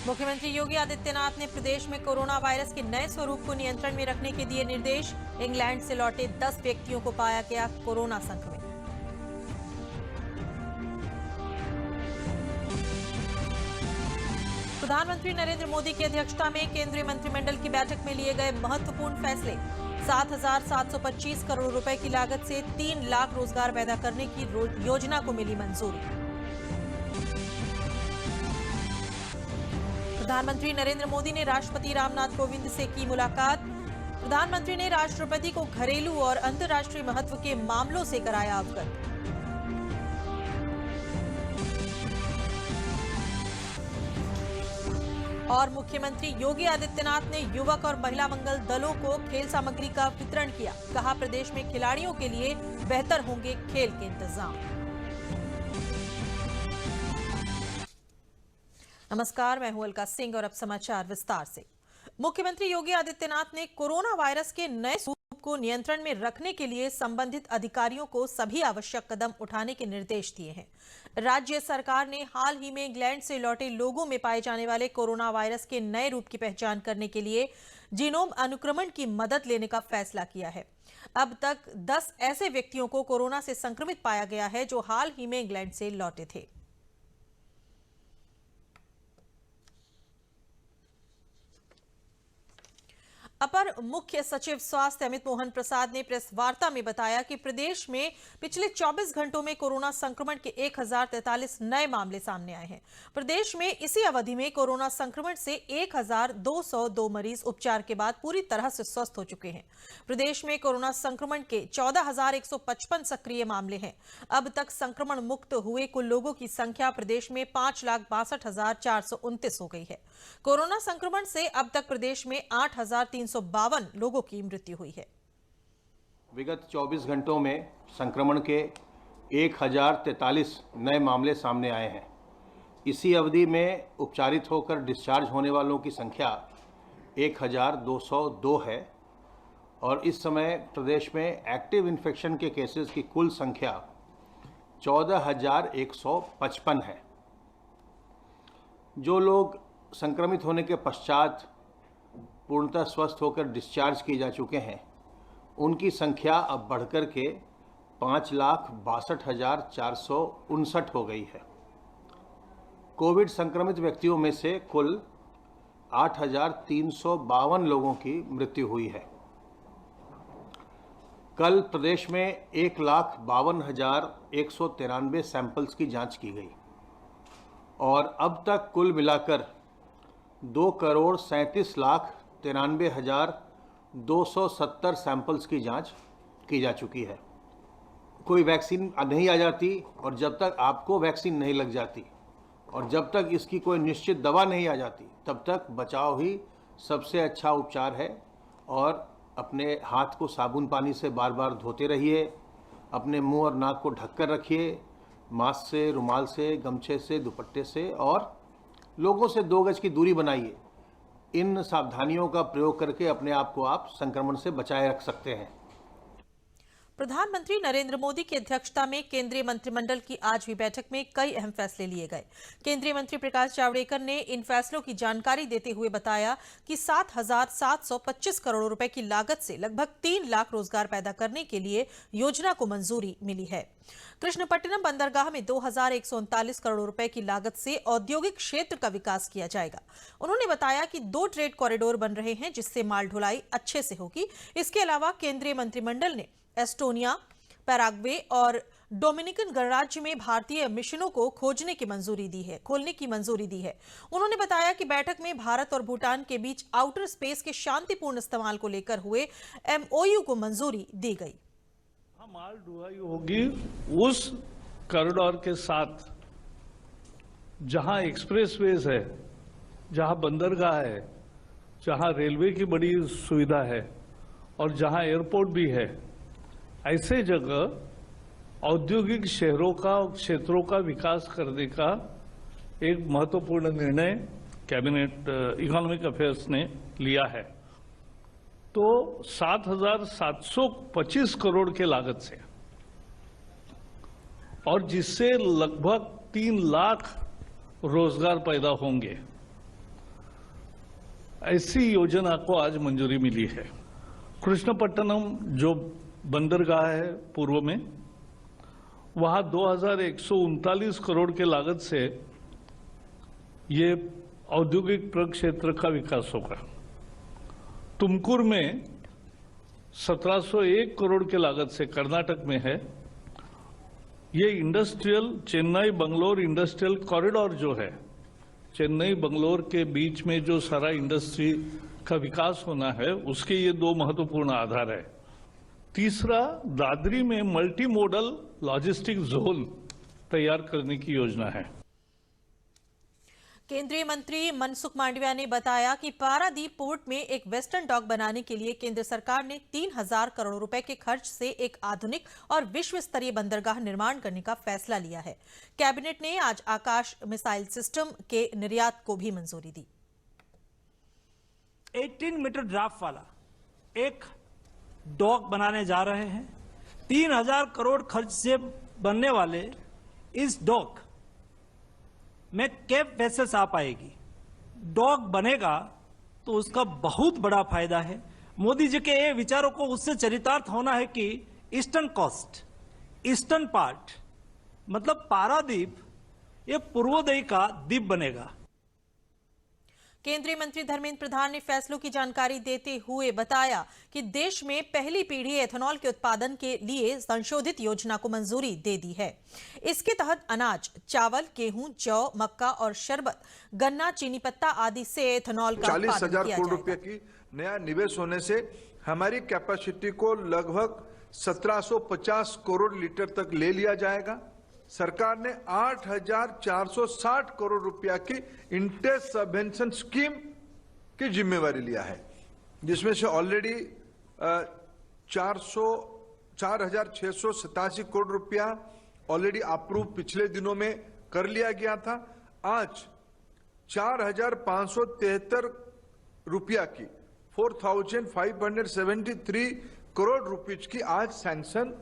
मुख्यमंत्री योगी आदित्यनाथ ने प्रदेश में कोरोना वायरस के नए स्वरूप को नियंत्रण में रखने के दिए निर्देश। इंग्लैंड से लौटे 10 व्यक्तियों को पाया गया कोरोना संक्रमित। प्रधानमंत्री नरेंद्र मोदी की अध्यक्षता में केंद्रीय मंत्रिमंडल की बैठक में लिए गए महत्वपूर्ण फैसले। 7,725 करोड़ रुपए की लागत से 3 लाख रोजगार पैदा करने की योजना को मिली मंजूरी। प्रधानमंत्री नरेंद्र मोदी ने राष्ट्रपति रामनाथ कोविंद से की मुलाकात। प्रधानमंत्री ने राष्ट्रपति को घरेलू और अंतर्राष्ट्रीय महत्व के मामलों से कराया अवगत। और मुख्यमंत्री योगी आदित्यनाथ ने युवक और महिला मंगल दलों को खेल सामग्री का वितरण किया। कहा, प्रदेश में खिलाड़ियों के लिए बेहतर होंगे खेल के इंतजाम। नमस्कार, मैं हूं अलका सिंह और अब समाचार विस्तार से। मुख्यमंत्री योगी आदित्यनाथ ने कोरोना वायरस के नए स्वरूप को नियंत्रण में रखने के लिए संबंधित अधिकारियों को सभी आवश्यक कदम उठाने के निर्देश दिए हैं। राज्य सरकार ने हाल ही में इंग्लैंड से लौटे लोगों में पाए जाने वाले कोरोना वायरस के नए रूप की पहचान करने के लिए जीनोम अनुक्रमण की मदद लेने का फैसला किया है। अब तक 10 ऐसे व्यक्तियों को कोरोना से संक्रमित पाया गया है जो हाल ही में इंग्लैंड से लौटे थे। अपर मुख्य सचिव स्वास्थ्य अमित मोहन प्रसाद ने प्रेस वार्ता में बताया कि प्रदेश में पिछले 24 घंटों में कोरोना संक्रमण के 1043 नए मामले सामने आए हैं। प्रदेश में इसी अवधि में कोरोना संक्रमण से 1202 मरीज उपचार के बाद पूरी तरह से स्वस्थ हो चुके हैं। प्रदेश में कोरोना संक्रमण के 14,155 सक्रिय मामले हैं। अब तक संक्रमण मुक्त हुए कुल लोगों की संख्या प्रदेश में 5,62,429 हो गई है। कोरोना संक्रमण से अब तक प्रदेश में 8,352 लोगों की मृत्यु हुई है। विगत 24 घंटों में संक्रमण के 1043 नए मामले सामने आए हैं। इसी अवधि में उपचारित होकर डिस्चार्ज होने वालों की संख्या 1,202 है और इस समय प्रदेश में एक्टिव इन्फेक्शन के केसेस की कुल संख्या 14,155 है। जो लोग संक्रमित होने के पश्चात पूर्णतः स्वस्थ होकर डिस्चार्ज किए जा चुके हैं, उनकी संख्या अब बढ़कर के 5,62,459 हो गई है। कोविड संक्रमित व्यक्तियों में से कुल 8,352 लोगों की मृत्यु हुई है। कल प्रदेश में 1,52,193 सैंपल्स की जांच की गई और अब तक कुल मिलाकर 2,37,93,270 सैंपल्स की जांच की जा चुकी है। कोई वैक्सीन नहीं आ जाती और जब तक आपको वैक्सीन नहीं लग जाती और जब तक इसकी कोई निश्चित दवा नहीं आ जाती, तब तक बचाव ही सबसे अच्छा उपचार है। और अपने हाथ को साबुन पानी से बार बार धोते रहिए, अपने मुंह और नाक को ढककर रखिए, मास्क से, रुमाल से, गमछे से, दुपट्टे से, और लोगों से 2 गज की दूरी बनाइए। इन सावधानियों का प्रयोग करके अपने आप को आप संक्रमण से बचाए रख सकते हैं। प्रधानमंत्री नरेंद्र मोदी की अध्यक्षता में केंद्रीय मंत्रिमंडल की आज हुई बैठक में कई अहम फैसले लिए गए। केंद्रीय मंत्री प्रकाश जावड़ेकर ने इन फैसलों की जानकारी देते हुए बताया कि 7,725 करोड़ रुपए की लागत से लगभग 3 लाख रोजगार पैदा करने के लिए योजना को मंजूरी मिली है। कृष्णपट्टनम बंदरगाह में 2,139 करोड़ रुपए की लागत से औद्योगिक क्षेत्र का विकास किया जाएगा। उन्होंने बताया कि 2 ट्रेड कॉरिडोर बन रहे हैं जिससे माल ढुलाई अच्छे से होगी। इसके अलावा केंद्रीय मंत्रिमंडल ने एस्टोनिया, पैराग्वे और डोमिनिकन गणराज्य में भारतीय मिशनों को खोलने की मंजूरी दी है। उन्होंने बताया कि बैठक में भारत और भूटान के बीच आउटर स्पेस के शांतिपूर्ण इस्तेमाल को लेकर हुए MOU को मंजूरी दी गई। माल ढुलाई होगी उस कॉरिडोर के साथ जहां एक्सप्रेसवेज है, जहां बंदरगाह है, जहां रेलवे की बड़ी सुविधा है और जहां एयरपोर्ट भी है। ऐसे जगह औद्योगिक शहरों का, क्षेत्रों का विकास करने का एक महत्वपूर्ण निर्णय कैबिनेट इकोनॉमिक अफेयर्स ने लिया है। तो 7,725 करोड़ के लागत से और जिससे लगभग 3 लाख रोजगार पैदा होंगे। ऐसी योजना को आज मंजूरी मिली है। कृष्णपट्टनम जो बंदरगाह है पूर्व में, वहां 2139 करोड़ के लागत से ये औद्योगिक प्रक्षेत्र का विकास होगा। तुमकुर में 1701 करोड़ के लागत से कर्नाटक में है, ये industrial Chennai Bangalore industrial corridor जो है, चेन्नई बंगलोर के बीच में जो सारा इंडस्ट्री का विकास होना है, उसके ये दो महत्वपूर्ण आधार है। तीसरा, दादरी में मल्टी मोडल लॉजिस्टिक जोन तैयार करने की योजना है। केंद्रीय मंत्री मनसुख मांडविया ने बताया कि पारादीप पोर्ट में एक वेस्टर्न डॉक बनाने के लिए केंद्र सरकार ने 3000 करोड़ रुपए के खर्च से एक आधुनिक और विश्व स्तरीय बंदरगाह निर्माण करने का फैसला लिया है। कैबिनेट ने आज आकाश मिसाइल सिस्टम के निर्यात को भी मंजूरी दी। 18 मीटर ड्राफ्ट वाला एक डॉक बनाने जा रहे हैं। 3000 करोड़ खर्च से बनने वाले इस डॉक में कैप वेसल्स आ पाएगी। डॉक बनेगा तो उसका बहुत बड़ा फायदा है। मोदी जी के ये विचारों को उससे चरितार्थ होना है कि ईस्टर्न कोस्ट, ईस्टर्न पार्ट मतलब पारादीप, ये पूर्वोदय का द्वीप बनेगा। केंद्रीय मंत्री धर्मेंद्र प्रधान ने फैसलों की जानकारी देते हुए बताया कि देश में पहली पीढ़ी एथेनॉल के उत्पादन के लिए संशोधित योजना को मंजूरी दे दी है। इसके तहत अनाज, चावल, गेहूं, जौ, मक्का और शरबत, गन्ना, चीनी पत्ता आदि से एथेनॉल का उत्पादन 40,000 करोड़ रुपए की नया निवेश होने से हमारी कैपेसिटी को लगभग 1750 करोड़ लीटर तक ले लिया जाएगा। सरकार ने 8,460 करोड़ रुपया की इंटरेस्ट सबवेंशन स्कीम की जिम्मेवारी लिया है, जिसमें से ऑलरेडी 4,687 करोड़ रुपया ऑलरेडी अप्रूव पिछले दिनों में कर लिया गया था। आज 4,573 रुपया की 4,573 करोड़ रुपीज की आज सैंक्शन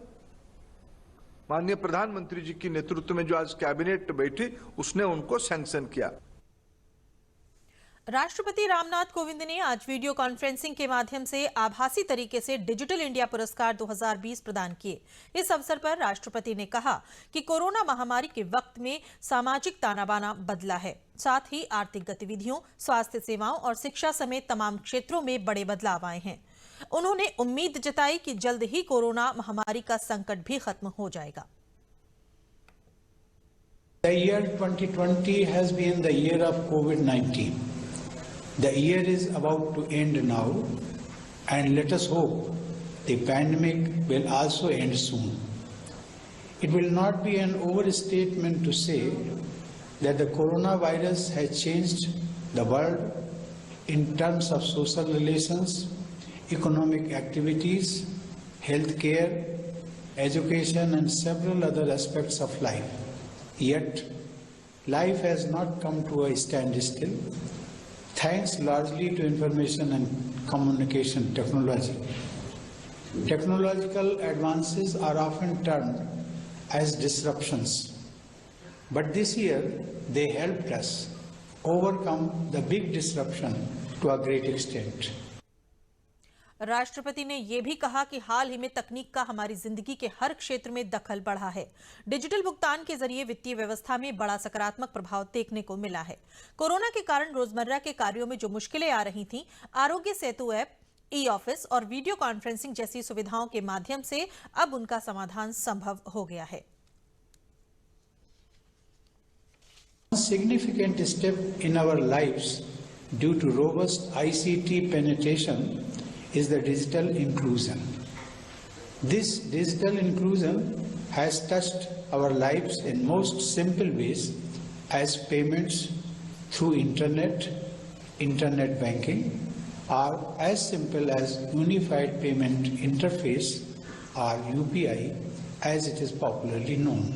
माननीय प्रधानमंत्री जी की नेतृत्व में जो आज कैबिनेट बैठी, उसने उनको सैंक्शन किया। राष्ट्रपति रामनाथ कोविंद ने आज वीडियो कॉन्फ्रेंसिंग के माध्यम से आभासी तरीके से डिजिटल इंडिया पुरस्कार 2020 प्रदान किए। इस अवसर पर राष्ट्रपति ने कहा कि कोरोना महामारी के वक्त में सामाजिक ताना-बाना बदला है, साथ ही आर्थिक गतिविधियों, स्वास्थ्य सेवाओं और शिक्षा समेत तमाम क्षेत्रों में बड़े बदलाव आए हैं। उन्होंने उम्मीद जताई कि जल्द ही कोरोना महामारी का संकट भी खत्म हो जाएगा। The year 2020 has been the year of COVID-19. The year is about to end now, and let us hope the pandemic will also end soon. It will not be an overstatement to say that the coronavirus has changed the world in terms of social relations, economic activities, healthcare, education, and several other aspects of life. Yet, life has not come to a standstill, thanks largely to information and communication technology. Technological advances are often termed as disruptions, but this year they helped us overcome the big disruption to a great extent. राष्ट्रपति ने यह भी कहा कि हाल ही में तकनीक का हमारी जिंदगी के हर क्षेत्र में दखल बढ़ा है। डिजिटल भुगतान के जरिए वित्तीय व्यवस्था में बड़ा सकारात्मक प्रभाव देखने को मिला है। कोरोना के कारण रोजमर्रा के कार्यों में जो मुश्किलें आ रही थीं, Aarogya Setu app, e office और वीडियो कॉन्फ्रेंसिंग जैसी सुविधाओं के माध्यम से अब उनका समाधान संभव हो गया है। Significant step in our lives due to robust ICT penetration is the digital inclusion. This digital inclusion has touched our lives in most simple ways as payments through internet banking, or as simple as Unified Payment Interface or UPI as it is popularly known.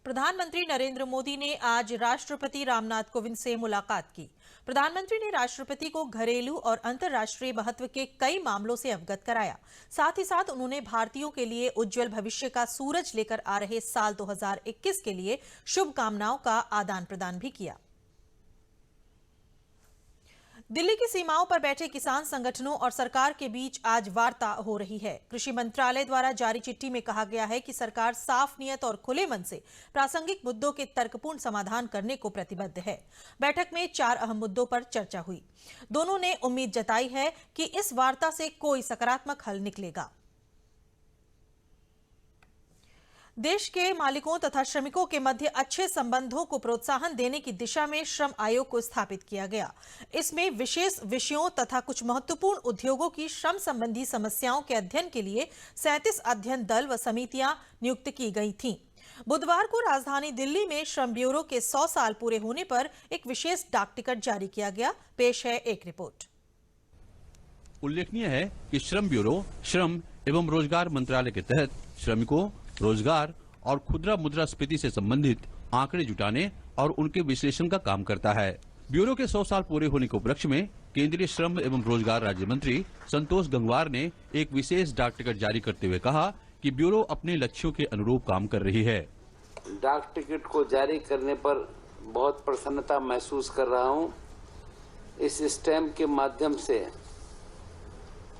प्रधानमंत्री नरेंद्र मोदी ने आज राष्ट्रपति रामनाथ कोविंद से मुलाकात की। प्रधानमंत्री ने राष्ट्रपति को घरेलू और अंतर्राष्ट्रीय महत्व के कई मामलों से अवगत कराया। साथ ही साथ उन्होंने भारतीयों के लिए उज्जवल भविष्य का सूरज लेकर आ रहे साल 2021 के लिए शुभकामनाओं का आदान प्रदान भी किया। दिल्ली की सीमाओं पर बैठे किसान संगठनों और सरकार के बीच आज वार्ता हो रही है। कृषि मंत्रालय द्वारा जारी चिट्ठी में कहा गया है कि सरकार साफ नियत और खुले मन से प्रासंगिक मुद्दों के तर्कपूर्ण समाधान करने को प्रतिबद्ध है। बैठक में 4 अहम मुद्दों पर चर्चा हुई। दोनों ने उम्मीद जताई है कि इस वार्ता से कोई सकारात्मक हल निकलेगा। देश के मालिकों तथा श्रमिकों के मध्य अच्छे संबंधों को प्रोत्साहन देने की दिशा में श्रम आयोग को स्थापित किया गया। इसमें विशेष विषयों तथा कुछ महत्वपूर्ण उद्योगों की श्रम संबंधी समस्याओं के अध्ययन के लिए 37 अध्ययन दल व समितियां नियुक्त की गई थीं। बुधवार को राजधानी दिल्ली में श्रम ब्यूरो के 100 साल पूरे होने पर एक विशेष डाक टिकट जारी किया गया। पेश है एक रिपोर्ट। उल्लेखनीय है कि श्रम ब्यूरो श्रम एवं रोजगार मंत्रालय के तहत श्रमिकों, रोजगार और खुदरा मुद्रास्फीति से संबंधित आंकड़े जुटाने और उनके विश्लेषण का काम करता है। ब्यूरो के 100 साल पूरे होने के उपलक्ष्य में केंद्रीय श्रम एवं रोजगार राज्य मंत्री संतोष गंगवार ने एक विशेष डाक टिकट जारी करते हुए कहा कि ब्यूरो अपने लक्ष्यों के अनुरूप काम कर रही है। डाक टिकट को जारी करने पर बहुत प्रसन्नता महसूस कर रहा हूं। इस स्टैम्प के माध्यम से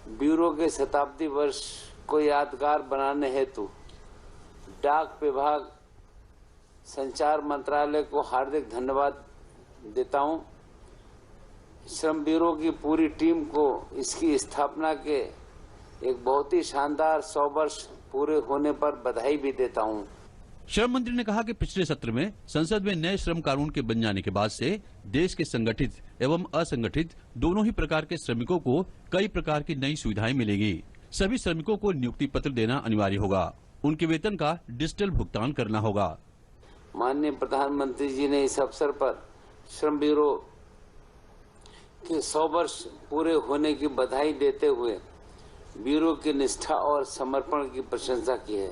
ब्यूरो के शताब्दी वर्ष को यादगार बनाने हेतु डाक विभाग, संचार मंत्रालय को हार्दिक धन्यवाद देता हूं। श्रम ब्यूरो की पूरी टीम को इसकी स्थापना के एक बहुत ही शानदार 100 वर्ष पूरे होने पर बधाई भी देता हूं। श्रम मंत्री ने कहा कि पिछले सत्र में संसद में नए श्रम कानून के बन जाने के बाद से देश के संगठित एवं असंगठित दोनों ही प्रकार के श्रमिकों को कई प्रकार की नई सुविधाएं मिलेगी। सभी श्रमिकों को नियुक्ति पत्र देना अनिवार्य होगा। उनके वेतन का डिजिटल भुगतान करना होगा। माननीय प्रधानमंत्री जी ने इस अवसर पर श्रम ब्यूरो के 100 वर्ष पूरे होने की बधाई देते हुए ब्यूरो की निष्ठा और समर्पण की प्रशंसा की है।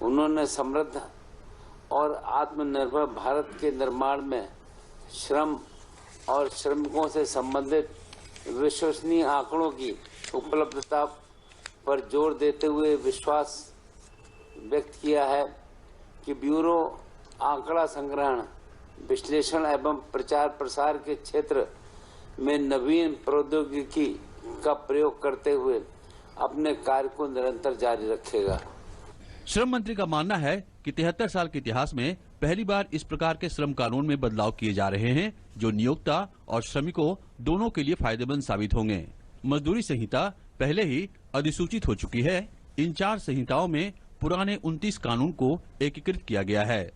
उन्होंने समृद्ध और आत्मनिर्भर भारत के निर्माण में श्रम और श्रमिकों से संबंधित विश्वसनीय आंकड़ों की उपलब्धता पर जोर देते हुए विश्वास व्यक्त किया है कि ब्यूरो आंकड़ा संग्रहण, विश्लेषण एवं प्रचार प्रसार के क्षेत्र में नवीन प्रौद्योगिकी का प्रयोग करते हुए अपने कार्य को निरंतर जारी रखेगा। श्रम मंत्री का मानना है कि 73 साल के इतिहास में पहली बार इस प्रकार के श्रम कानून में बदलाव किए जा रहे हैं जो नियोक्ता और श्रमिकों दोनों के लिए फायदेमंद साबित होंगे। मजदूरी संहिता पहले ही अधिसूचित हो चुकी है। इन 4 संहिताओं में पुराने 29 कानून को एकीकृत किया गया है।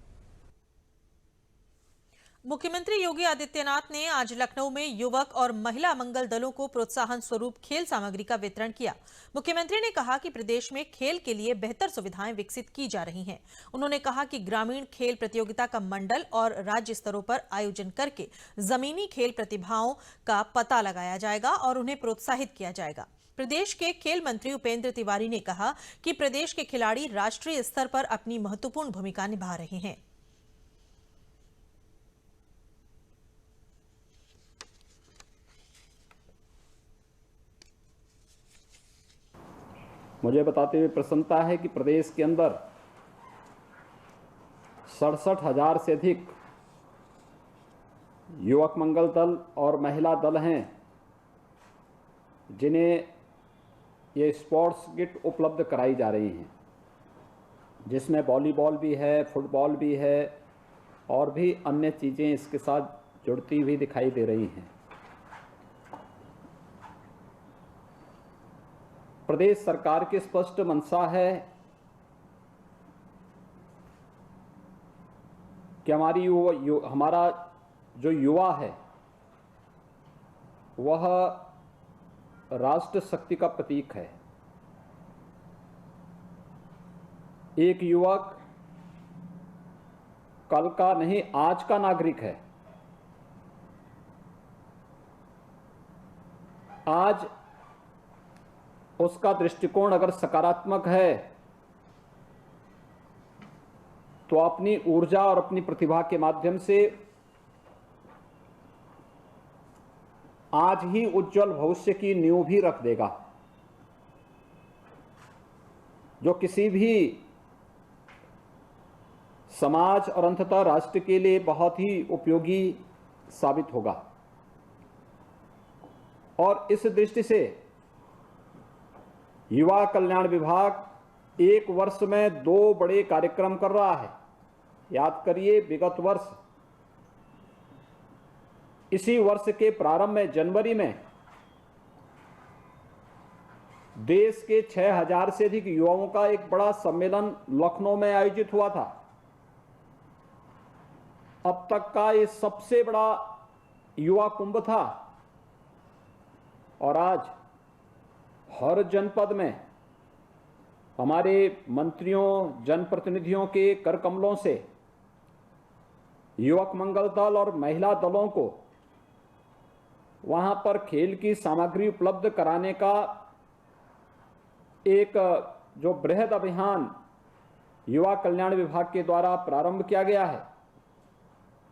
मुख्यमंत्री योगी आदित्यनाथ ने आज लखनऊ में युवक और महिला मंगल दलों को प्रोत्साहन स्वरूप खेल सामग्री का वितरण किया। मुख्यमंत्री ने कहा कि प्रदेश में खेल के लिए बेहतर सुविधाएं विकसित की जा रही हैं। उन्होंने कहा कि ग्रामीण खेल प्रतियोगिता का मंडल और राज्य स्तरों पर आयोजन करके जमीनी खेल प्रतिभाओं का पता लगाया जाएगा और उन्हें प्रोत्साहित किया जाएगा। प्रदेश के खेल मंत्री उपेंद्र तिवारी ने कहा कि प्रदेश के खिलाड़ी राष्ट्रीय स्तर पर अपनी महत्वपूर्ण भूमिका निभा रहे हैं। मुझे बताते हुए प्रसन्नता है कि प्रदेश के अंदर 67,000 से अधिक युवक मंगल दल और महिला दल हैं जिन्हें ये स्पोर्ट्स किट उपलब्ध कराई जा रही हैं, जिसमें वॉलीबॉल भी है, फुटबॉल भी है और भी अन्य चीज़ें इसके साथ जुड़ती हुई दिखाई दे रही हैं। प्रदेश सरकार की स्पष्ट मंशा है कि हमारा जो युवा है वह राष्ट्र शक्ति का प्रतीक है। एक युवक कल का नहीं आज का नागरिक है। आज उसका दृष्टिकोण अगर सकारात्मक है तो अपनी ऊर्जा और अपनी प्रतिभा के माध्यम से आज ही उज्जवल भविष्य की नींव भी रख देगा, जो किसी भी समाज और अंततः राष्ट्र के लिए बहुत ही उपयोगी साबित होगा। और इस दृष्टि से युवा कल्याण विभाग एक वर्ष में 2 बड़े कार्यक्रम कर रहा है। याद करिए, विगत वर्ष इसी वर्ष के प्रारंभ में जनवरी में देश के 6000 से अधिक युवाओं का एक बड़ा सम्मेलन लखनऊ में आयोजित हुआ था। अब तक का ये सबसे बड़ा युवा कुंभ था और आज हर जनपद में हमारे मंत्रियों, जनप्रतिनिधियों के कर कमलों से युवक मंगल दल और महिला दलों को वहां पर खेल की सामग्री उपलब्ध कराने का एक जो बृहद अभियान युवा कल्याण विभाग के द्वारा प्रारंभ किया गया है,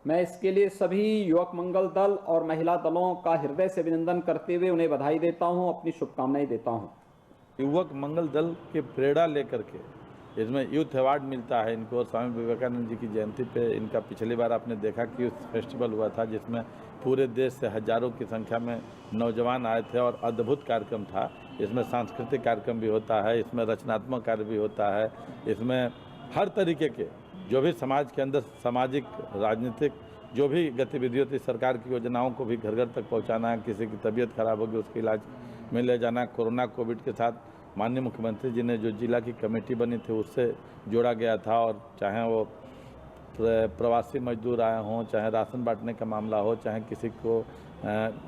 मैं इसके लिए सभी युवक मंगल दल और महिला दलों का हृदय से अभिनंदन करते हुए उन्हें बधाई देता हूं, अपनी शुभकामनाएं देता हूं। युवक मंगल दल के प्रेरणा लेकर के इसमें यूथ अवार्ड मिलता है इनको। स्वामी विवेकानंद जी की जयंती पे इनका पिछली बार आपने देखा कि यूथ फेस्टिवल हुआ था, जिसमें पूरे देश से हजारों की संख्या में नौजवान आए थे और अद्भुत कार्यक्रम था। इसमें सांस्कृतिक कार्यक्रम भी होता है, इसमें रचनात्मक कार्य भी होता है, इसमें हर तरीके के जो भी समाज के अंदर सामाजिक राजनीतिक जो भी गतिविधि होती, सरकार की योजनाओं को भी घर घर तक पहुंचाना है। किसी की तबीयत खराब होगी उसके इलाज में ले जाना। कोरोना कोविड के साथ माननीय मुख्यमंत्री जी ने जो जिला की कमेटी बनी थी उससे जोड़ा गया था, और चाहे वो प्रवासी मजदूर आए हों, चाहे राशन बांटने का मामला हो, चाहे किसी को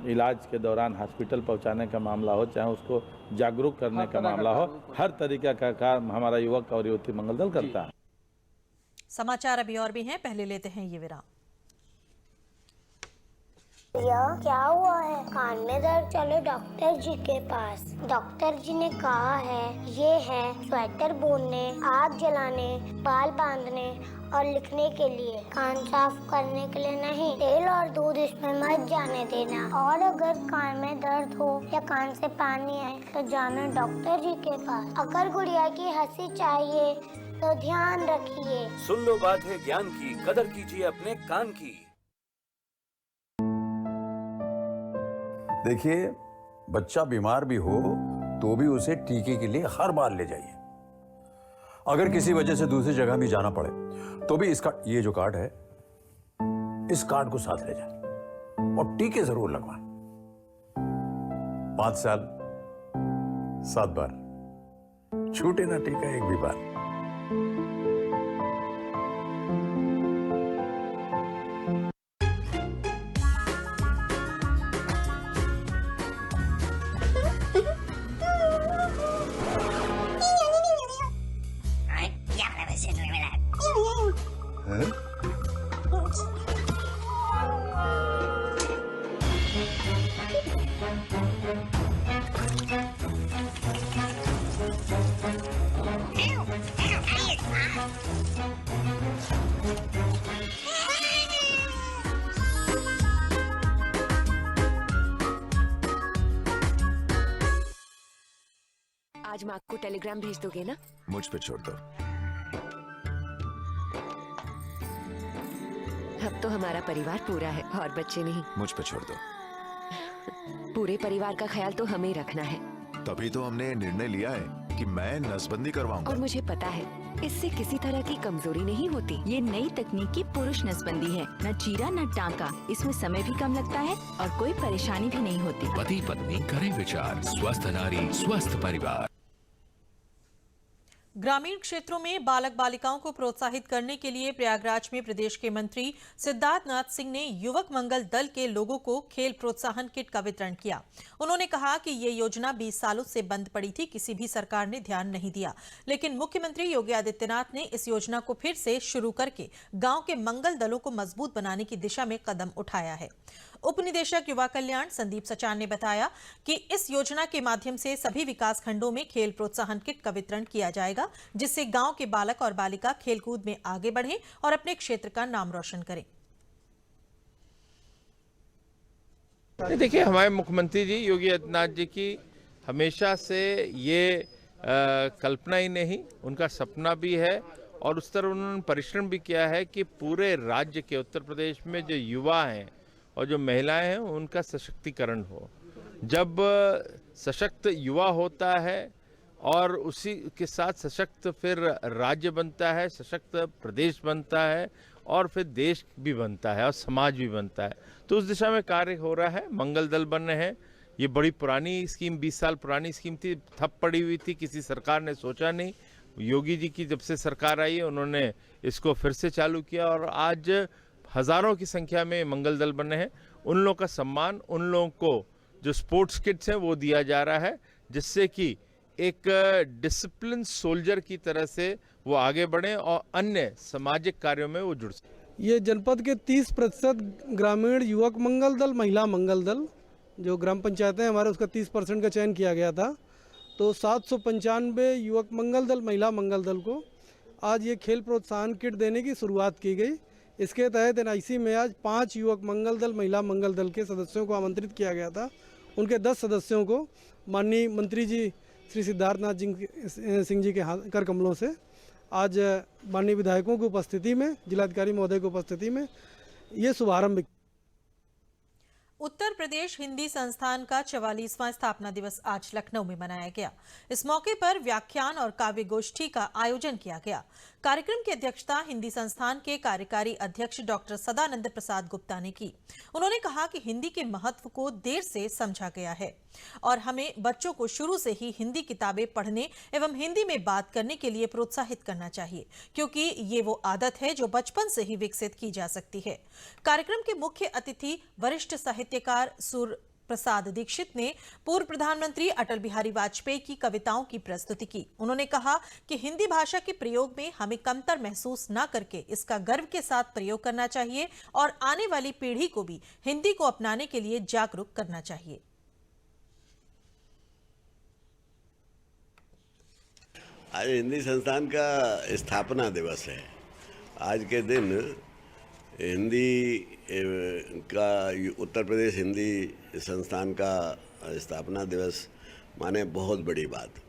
इलाज के दौरान हॉस्पिटल पहुंचाने का मामला हो, चाहे उसको जागरूक करने का मामला हो, हर तरीके का काम हमारा युवक और युवती मंगल दल करता है। समाचार अभी और भी हैं, पहले लेते हैं ये विराम। क्या हुआ है? कान में दर्द, चलो डॉक्टर जी के पास। डॉक्टर जी ने कहा है ये है स्वेटर बुनने, आग जलाने, बाल बांधने और लिखने के लिए, कान साफ करने के लिए नहीं। तेल और दूध इसमें मत जाने देना। और अगर कान में दर्द हो या कान से पानी आए तो जाना डॉक्टर जी के पास। अगर गुड़िया की हंसी चाहिए तो ध्यान रखिए। सुन लो बात है ज्ञान की, कदर कीजिए अपने कान की। देखिए, बच्चा बीमार भी हो तो भी उसे टीके के लिए हर बार ले जाइए। अगर किसी वजह से दूसरी जगह भी जाना पड़े तो भी इसका ये जो कार्ड है, इस कार्ड को साथ ले जाए और टीके जरूर लगवाएं। 5 साल 7 बार, छूटे ना टीका एक भी बार। आज माँ को टेलीग्राम भेज दोगे ना? मुझ पे छोड़ दो। अब तो हमारा परिवार पूरा है और बच्चे नहीं। मुझ पे छोड़ दो। पूरे परिवार का ख्याल तो हमें रखना है। तभी तो हमने निर्णय लिया है कि मैं नसबंदी करवाऊंगा। और मुझे पता है इससे किसी तरह की कमजोरी नहीं होती। ये नई तकनीकी पुरुष नसबंदी है, न चीरा न टांका, इसमें समय भी कम लगता है और कोई परेशानी भी नहीं होती। पति पत्नी करें विचार, स्वस्थ नारी स्वस्थ परिवार। ग्रामीण क्षेत्रों में बालक बालिकाओं को प्रोत्साहित करने के लिए प्रयागराज में प्रदेश के मंत्री सिद्धार्थ नाथ सिंह ने युवक मंगल दल के लोगों को खेल प्रोत्साहन किट का वितरण किया। उन्होंने कहा कि ये योजना 20 सालों से बंद पड़ी थी, किसी भी सरकार ने ध्यान नहीं दिया, लेकिन मुख्यमंत्री योगी आदित्यनाथ ने इस योजना को फिर से शुरू करके गांव के मंगल दलों को मजबूत बनाने की दिशा में कदम उठाया है। उप निदेशक युवा कल्याण संदीप सचान ने बताया कि इस योजना के माध्यम से सभी विकास खंडों में खेल प्रोत्साहन किट का वितरण किया जाएगा, जिससे गांव के बालक और बालिका खेलकूद में आगे बढ़ें और अपने क्षेत्र का नाम रोशन करें। देखिए, हमारे मुख्यमंत्री जी योगी आदित्यनाथ जी की हमेशा से ये कल्पना ही नहीं, उनका सपना भी है और उस तरह उन्होंने परिश्रम भी किया है कि पूरे राज्य के उत्तर प्रदेश में जो युवा हैं और जो महिलाएं हैं उनका सशक्तिकरण हो। जब सशक्त युवा होता है और उसी के साथ सशक्त फिर राज्य बनता है, सशक्त प्रदेश बनता है और फिर देश भी बनता है और समाज भी बनता है। तो उस दिशा में कार्य हो रहा है। मंगल दल बन रहे हैं। ये बड़ी पुरानी स्कीम, 20 साल पुरानी स्कीम थी, ठप पड़ी हुई थी, किसी सरकार ने सोचा नहीं। योगी जी की जब से सरकार आई है उन्होंने इसको फिर से चालू किया और आज हजारों की संख्या में मंगल दल बने हैं। उन लोगों का सम्मान, उन लोगों को जो स्पोर्ट्स किट्स हैं वो दिया जा रहा है, जिससे कि एक डिसिप्लिन सोल्जर की तरह से वो आगे बढ़े और अन्य सामाजिक कार्यों में वो जुड़ सके। ये जनपद के 30% ग्रामीण युवक मंगल दल, महिला मंगल दल, जो ग्राम पंचायतें हैं हमारे, उसका 30% का चयन किया गया था। तो 795 युवक मंगल दल, महिला मंगल दल को आज ये खेल प्रोत्साहन किट देने की शुरुआत की गई। इसके तहत NIC में आज 5 युवक मंगल दल, महिला मंगल दल के सदस्यों को आमंत्रित किया गया था। उनके 10 सदस्यों को माननीय मंत्री जी श्री सिद्धार्थनाथ सिंह जी के कर कमलों से आज माननीय विधायकों की उपस्थिति में, जिलाधिकारी महोदय की उपस्थिति में ये शुभारंभ। उत्तर प्रदेश हिंदी संस्थान का 44वां स्थापना दिवस आज लखनऊ में मनाया गया। इस मौके पर व्याख्यान और काव्य गोष्ठी का आयोजन किया गया। कार्यक्रम की अध्यक्षता हिंदी संस्थान के कार्यकारी अध्यक्ष डॉक्टर सदानंद प्रसाद गुप्ता ने की। उन्होंने कहा कि हिंदी के महत्व को देर से समझा गया है और हमें बच्चों को शुरू से ही हिंदी किताबें पढ़ने एवं हिंदी में बात करने के लिए प्रोत्साहित करना चाहिए, क्योंकि ये वो आदत है जो बचपन से ही विकसित की जा सकती है। कार्यक्रम के मुख्य अतिथि वरिष्ठ साहित्यकार सूर्य प्रसाद दीक्षित ने पूर्व प्रधानमंत्री अटल बिहारी वाजपेयी की कविताओं की प्रस्तुति की। उन्होंने कहा कि हिंदी भाषा के प्रयोग में हमें कमतर महसूस न करके इसका गर्व के साथ प्रयोग करना चाहिए और आने वाली पीढ़ी को भी हिंदी को अपनाने के लिए जागरूक करना चाहिए। आज हिंदी संस्थान का स्थापना दिवस है। आज के दिन हिंदी का उत्तर प्रदेश हिंदी संस्थान का स्थापना दिवस माने बहुत बड़ी बात।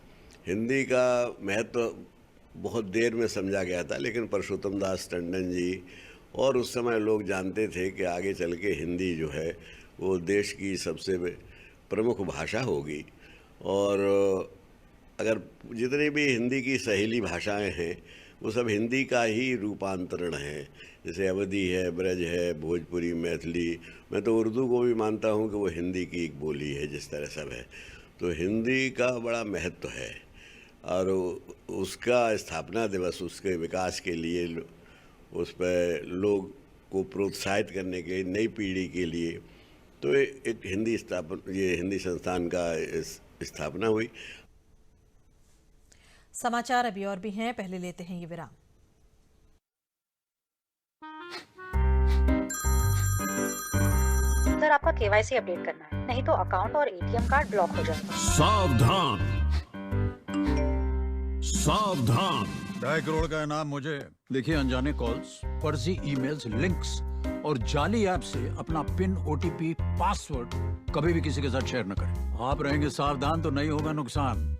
हिंदी का महत्व बहुत देर में समझा गया था, लेकिन परशुत्तम दास टंडन जी और उस समय लोग जानते थे कि आगे चल के हिंदी जो है वो देश की सबसे प्रमुख भाषा होगी। और अगर जितनी भी हिंदी की सहेली भाषाएं हैं वो सब हिंदी का ही रूपांतरण है। जैसे अवधी है, ब्रज है, भोजपुरी, मैथिली, मैं तो उर्दू को भी मानता हूँ कि वो हिंदी की एक बोली है, जिस तरह सब है। तो हिंदी का बड़ा महत्व है और उसका स्थापना दिवस उसके विकास के लिए, उस पर लोग को प्रोत्साहित करने के नई पीढ़ी के लिए तो एक ये हिंदी संस्थान का स्थापना हुई। समाचार अभी और भी हैं, पहले लेते हैं ये विराम। सर, आपका KYC अपडेट करना है, नहीं तो अकाउंट और ATM कार्ड ब्लॉक हो जाएगा। सावधान सावधान। 2.5 करोड़ का इनाम मुझे। देखिए, अनजाने कॉल्स, फर्जी ईमेल्स, लिंक्स और जाली ऐप से अपना पिन, OTP, पासवर्ड कभी भी किसी के साथ शेयर न करें। आप रहेंगे सावधान तो नहीं होगा नुकसान।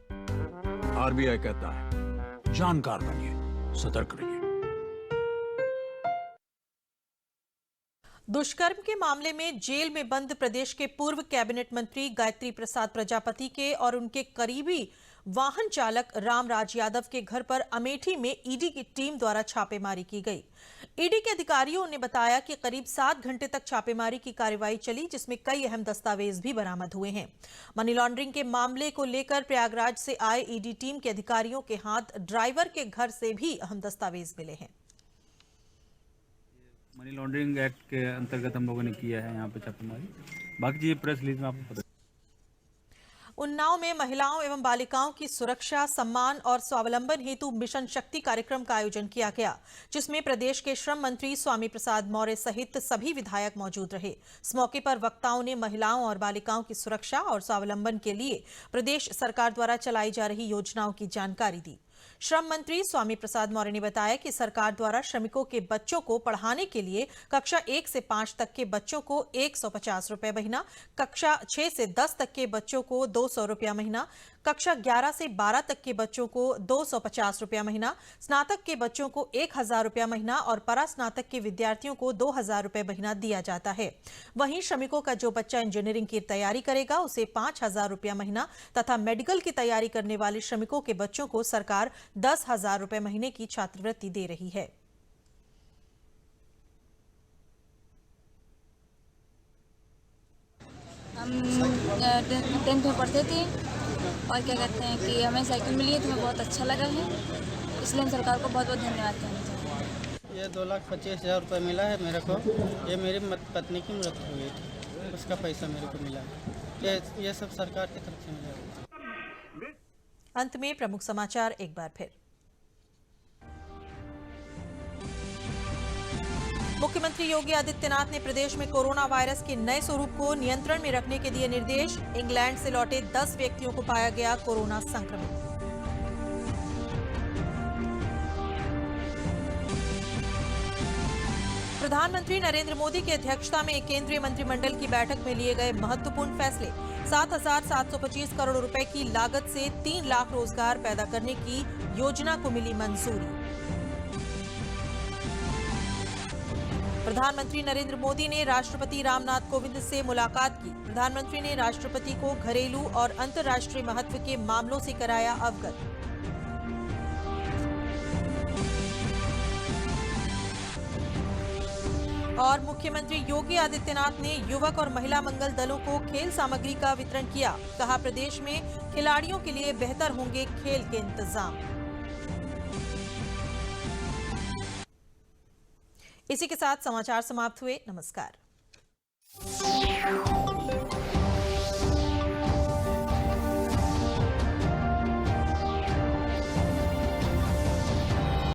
RBI कहता है, जानकार बनिए, सतर्क रहिए। दुष्कर्म के मामले में जेल में बंद प्रदेश के पूर्व कैबिनेट मंत्री गायत्री प्रसाद प्रजापति के और उनके करीबी वाहन चालक रामराज यादव के घर पर अमेठी में ईडी की टीम द्वारा छापेमारी की गई। ईडी के अधिकारियों ने बताया कि करीब 7 घंटे तक छापेमारी की कार्रवाई चली, जिसमें कई अहम दस्तावेज भी बरामद हुए हैं। मनी लॉन्ड्रिंग के मामले को लेकर प्रयागराज से आए ईडी टीम के अधिकारियों के हाथ ड्राइवर के घर से भी अहम दस्तावेज मिले हैं। मनी लॉन्ड्रिंग एक्ट के अंतर्गत हम लोगों ने किया है यहाँ पे छापेमारी। बाकी चीजें प्रेस रिलीज में आपको पता। उन्नाव में महिलाओं एवं बालिकाओं की सुरक्षा, सम्मान और स्वावलंबन हेतु मिशन शक्ति कार्यक्रम का आयोजन किया गया, जिसमें प्रदेश के श्रम मंत्री स्वामी प्रसाद मौर्य सहित सभी विधायक मौजूद रहे। इस मौके पर वक्ताओं ने महिलाओं और बालिकाओं की सुरक्षा और स्वावलंबन के लिए प्रदेश सरकार द्वारा चलाई जा रही योजनाओं की जानकारी दी। श्रम मंत्री स्वामी प्रसाद मौर्य ने बताया कि सरकार द्वारा श्रमिकों के बच्चों को पढ़ाने के लिए कक्षा 1 से 5 तक के बच्चों को 150 रुपए महीना, कक्षा 6 से 10 तक के बच्चों को 200 रुपया महीना, कक्षा 11 से 12 तक के बच्चों को 250 रुपया महीना, स्नातक के बच्चों को 1000 रुपया महीना और परास्नातक के विद्यार्थियों को 2000 रुपये महीना दिया जाता है। वहीं श्रमिकों का जो बच्चा इंजीनियरिंग की तैयारी करेगा उसे 5000 रुपया महीना तथा मेडिकल की तैयारी करने वाले श्रमिकों के बच्चों को सरकार 10,000 रुपये महीने की छात्रवृत्ति दे रही है। हम 10th में पढ़ते थे और क्या कहते हैं कि हमें साइकिल मिली है तो हमें बहुत अच्छा लगा है, इसलिए हम सरकार को बहुत बहुत धन्यवाद कहना चाहते हैं। ये 2,25,000 रुपये मिला है मेरे को। ये मेरी पत्नी की मृत्यु हुई थी, उसका पैसा मेरे को मिला है। ये सब सरकार की तरफ से मिला है। अंत में प्रमुख समाचार एक बार फिर। मुख्यमंत्री योगी आदित्यनाथ ने प्रदेश में कोरोना वायरस के नए स्वरूप को नियंत्रण में रखने के दिए निर्देश। इंग्लैंड से लौटे 10 व्यक्तियों को पाया गया कोरोना संक्रमित। प्रधानमंत्री नरेंद्र मोदी की अध्यक्षता में केंद्रीय मंत्रिमंडल की बैठक में लिए गए महत्वपूर्ण फैसले। 7,725 करोड़ रुपए की लागत से 3 लाख रोजगार पैदा करने की योजना को मिली मंजूरी। प्रधानमंत्री नरेंद्र मोदी ने राष्ट्रपति रामनाथ कोविंद से मुलाकात की। प्रधानमंत्री ने राष्ट्रपति को घरेलू और अंतर्राष्ट्रीय महत्व के मामलों से कराया अवगत। और मुख्यमंत्री योगी आदित्यनाथ ने युवक और महिला मंगल दलों को खेल सामग्री का वितरण किया। कहा, प्रदेश में खिलाड़ियों के लिए बेहतर होंगे खेल के इंतजाम। इसी के साथ समाचार समाप्त हुए। नमस्कार।